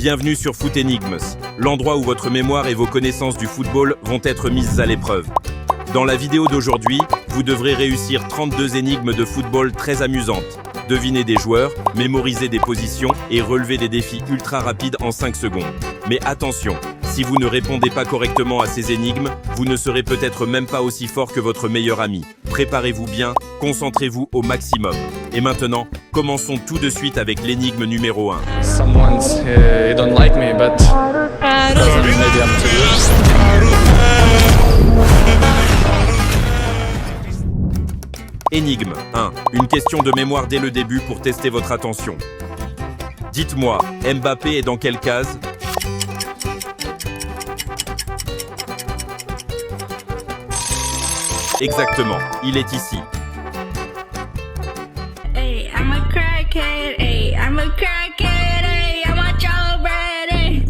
Bienvenue sur Foot Enigmes, l'endroit où votre mémoire et vos connaissances du football vont être mises à l'épreuve. Dans la vidéo d'aujourd'hui, vous devrez réussir 32 énigmes de football très amusantes. Deviner des joueurs, mémoriser des positions et relever des défis ultra rapides en 5 secondes. Mais attention, si vous ne répondez pas correctement à ces énigmes, vous ne serez peut-être même pas aussi fort que votre meilleur ami. Préparez-vous bien, concentrez-vous au maximum. Et maintenant, commençons tout de suite avec l'énigme numéro 1. Someone don't like me, but maybe I'm too. Énigme 1. Une question de mémoire dès le début pour tester votre attention. Dites-moi, Mbappé est dans quelle case? Exactement, il est ici. Hey, I'm a crackhead, hey, I'm a crackhead, hey, I want your bread, hey.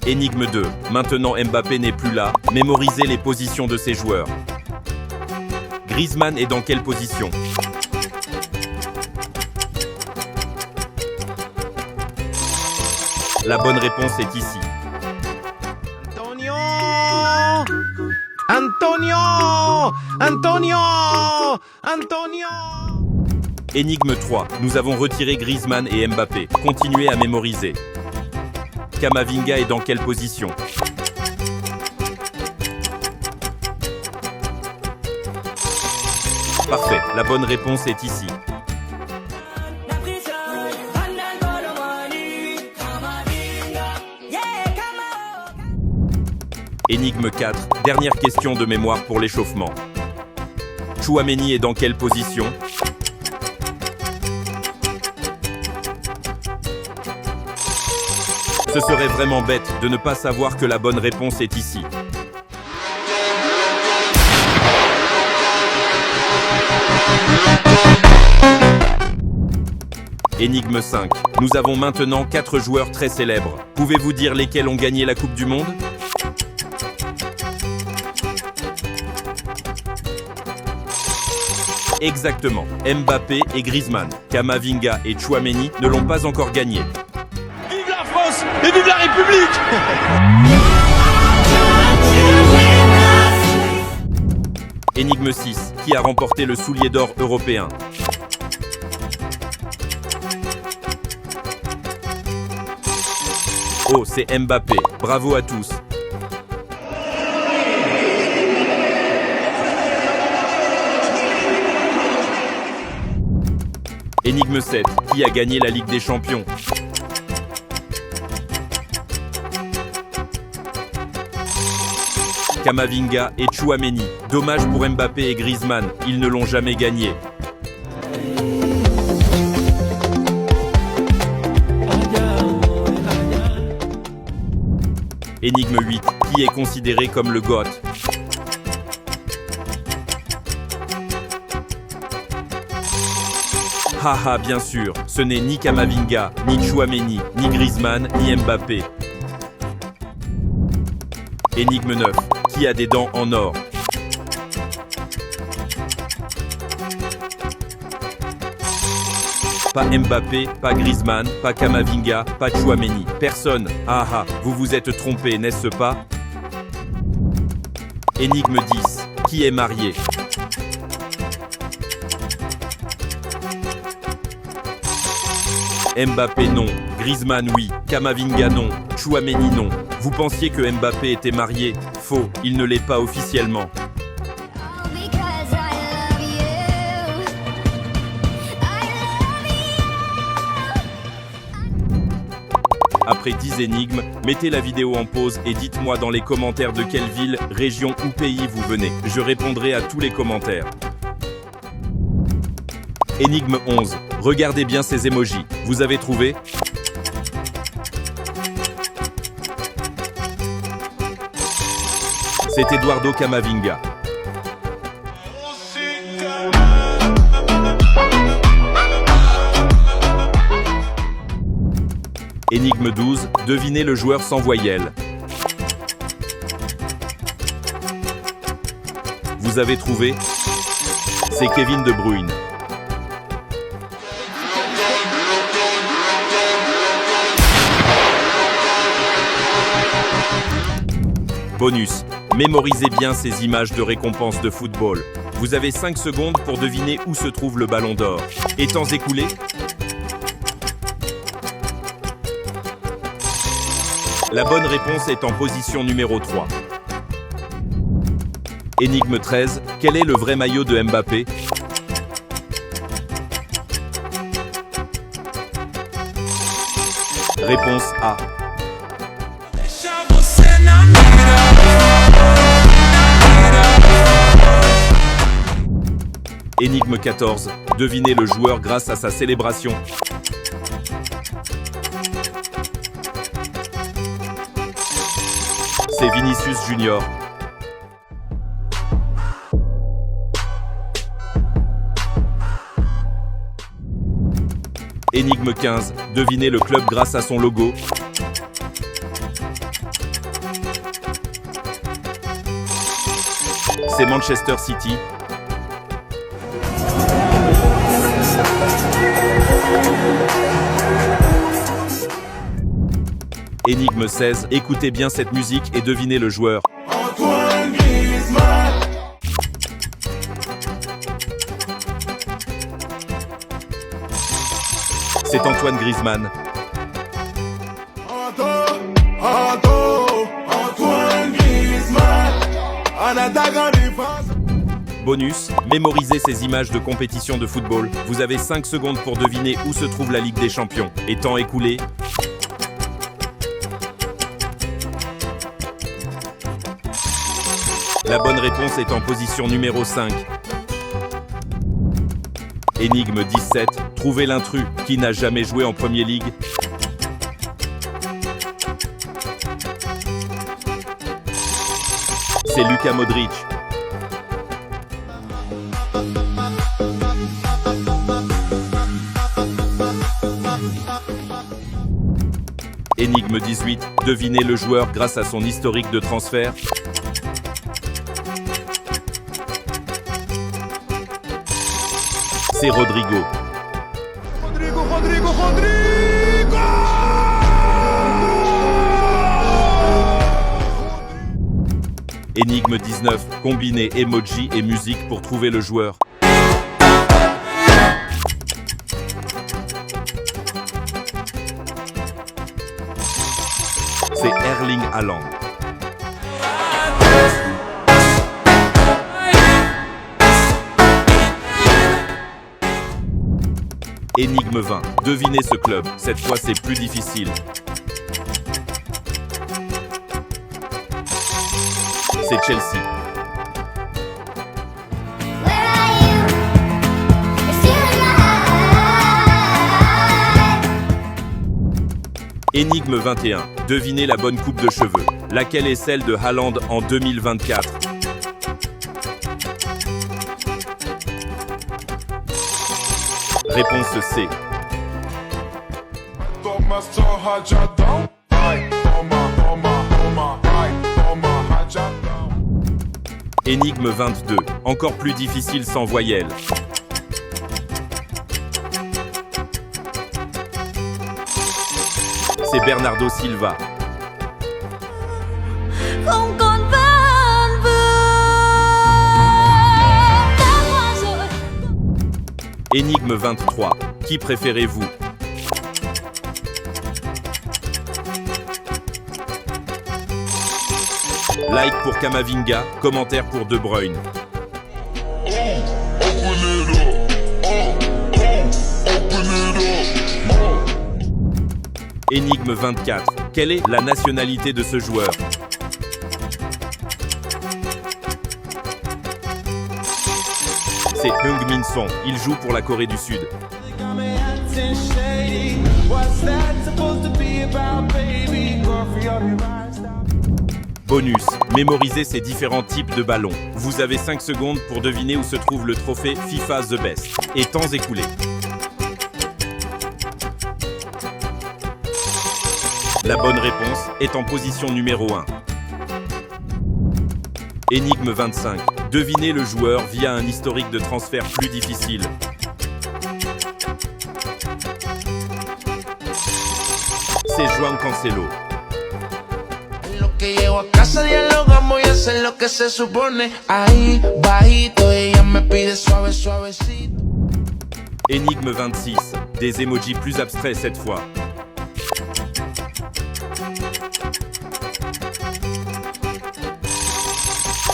Énigme 2. Maintenant Mbappé n'est plus là. Mémorisez les positions de ses joueurs. Griezmann est dans quelle position? La bonne réponse est ici. Antonio! Antonio! Antonio! Antonio! Énigme 3. Nous avons retiré Griezmann et Mbappé. Continuez à mémoriser. Camavinga est dans quelle position? Parfait, la bonne réponse est ici. Énigme 4. Dernière question de mémoire pour l'échauffement. Tchouaméni est dans quelle position? Ce serait vraiment bête de ne pas savoir que la bonne réponse est ici. Énigme 5. Nous avons maintenant 4 joueurs très célèbres. Pouvez-vous dire lesquels ont gagné la Coupe du Monde? Exactement, Mbappé et Griezmann. Camavinga et Tchouaméni ne l'ont pas encore gagné. Vive la France et vive la République! Énigme 6. Qui a remporté le soulier d'or européen? Oh, c'est Mbappé. Bravo à tous. Énigme 7. Qui a gagné la Ligue des Champions? Camavinga et Tchouaméni. Dommage pour Mbappé et Griezmann, ils ne l'ont jamais gagné. Énigme 8. Qui est considéré comme le GOAT? Haha, bien sûr, ce n'est ni Camavinga, ni Tchouaméni, ni Griezmann, ni Mbappé. Énigme 9. Qui a des dents en or? Pas Mbappé, pas Griezmann, pas Camavinga, pas Tchouaméni. Personne. Ah ah, vous vous êtes trompé, n'est-ce pas? Énigme 10. Qui est marié? Mbappé non, Griezmann oui, Camavinga non, Tchouaméni non. Vous pensiez que Mbappé était marié? Faux, il ne l'est pas officiellement. Après 10 énigmes, mettez la vidéo en pause et dites-moi dans les commentaires de quelle ville, région ou pays vous venez. Je répondrai à tous les commentaires. Énigme 11. Regardez bien ces emojis. Vous avez trouvé? C'est Eduardo Camavinga. Énigme 12. Devinez le joueur sans voyelle. Vous avez trouvé? C'est Kevin De Bruyne. Bonus. Mémorisez bien ces images de récompense de football. Vous avez 5 secondes pour deviner où se trouve le ballon d'or. Et temps écoulé? La bonne réponse est en position numéro 3. Énigme 13. Quel est le vrai maillot de Mbappé? Réponse A. Énigme 14. Devinez le joueur grâce à sa célébration. C'est Vinicius Junior. Énigme 15. Devinez le club grâce à son logo. C'est Manchester City. Énigme 16. Écoutez bien cette musique et devinez le joueur. C'est Antoine Griezmann. Bonus, mémorisez ces images de compétition de football. Vous avez 5 secondes pour deviner où se trouve la Ligue des Champions. Et temps écoulé. La bonne réponse est en position numéro 5. Énigme 17. Trouvez l'intrus qui n'a jamais joué en Premier League. C'est Luka Modric. Énigme 18. Devinez le joueur grâce à son historique de transfert. C'est Rodrigo. Énigme 19. Combinez emoji et musique pour trouver le joueur. C'est Erling Haaland. Énigme 20. Devinez ce club. Cette fois, c'est plus difficile. C'est Chelsea. Énigme 21. Devinez la bonne coupe de cheveux. Laquelle est celle de Haaland en 2024? Réponse C. Énigme 22. Encore plus difficile sans voyelle. C'est Bernardo Silva. Không còn vẫn vương. Énigme 23. Qui préférez-vous? Like pour Kamavinga, commentaire pour De Bruyne. Énigme 24. Quelle est la nationalité de ce joueur? C'est Heung-min Son. Il joue pour la Corée du Sud. Bonus. Mémorisez ces différents types de ballons. Vous avez 5 secondes pour deviner où se trouve le trophée FIFA The Best. Et temps écoulé. La bonne réponse est en position numéro 1. Énigme 25. Devinez le joueur via un historique de transfert plus difficile. C'est João Cancelo. que llego a casa dialogamos y hacen lo que se supone. Ahí, bajito, ella me pide suave, suavecito. Énigme 26. Des emojis plus abstraits cette fois.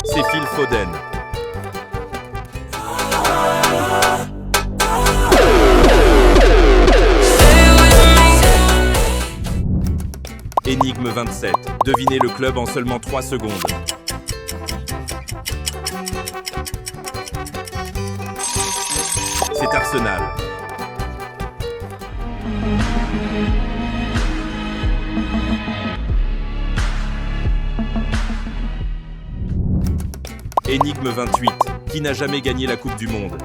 C'est Phil Foden. Énigme 27. Devinez le club en seulement 3 secondes. C'est Arsenal. Énigme 28. Qui n'a jamais gagné la Coupe du Monde?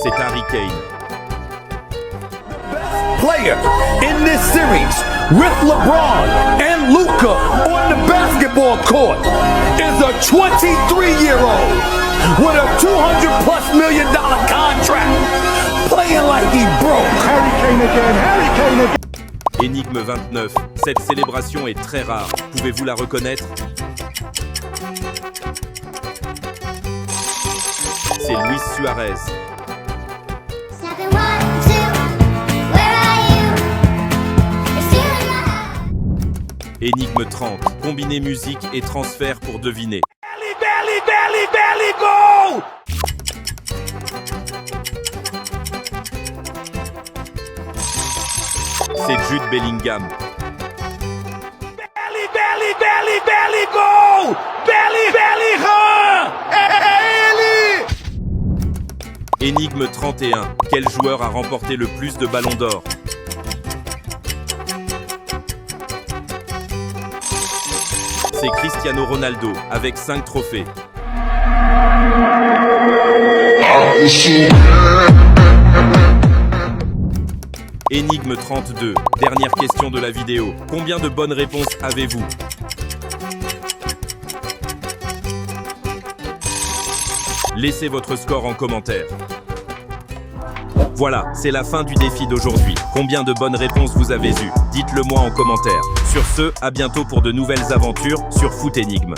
C'est Harry Kane. Player in this series with LeBron and Luka on the basketball court is a 23-year-old with a $200+ million contract playing like he broke. Harry Kane again, Harry Kane again. Énigme 29. Cette célébration est très rare. Pouvez-vous la reconnaître? C'est Luis Suarez. Énigme 30. Combinez musique et transfert pour deviner. Belly, go! C'est Jude Bellingham. Belly, go! Belly, run! Énigme 31. Quel joueur a remporté le plus de ballons d'or? C'est Cristiano Ronaldo, avec 5 trophées. Énigme 32. Dernière question de la vidéo. Combien de bonnes réponses avez-vous? Laissez votre score en commentaire. Voilà, c'est la fin du défi d'aujourd'hui. Combien de bonnes réponses vous avez eues? Dites-le moi en commentaire. Sur ce, à bientôt pour de nouvelles aventures sur Foot Énigme.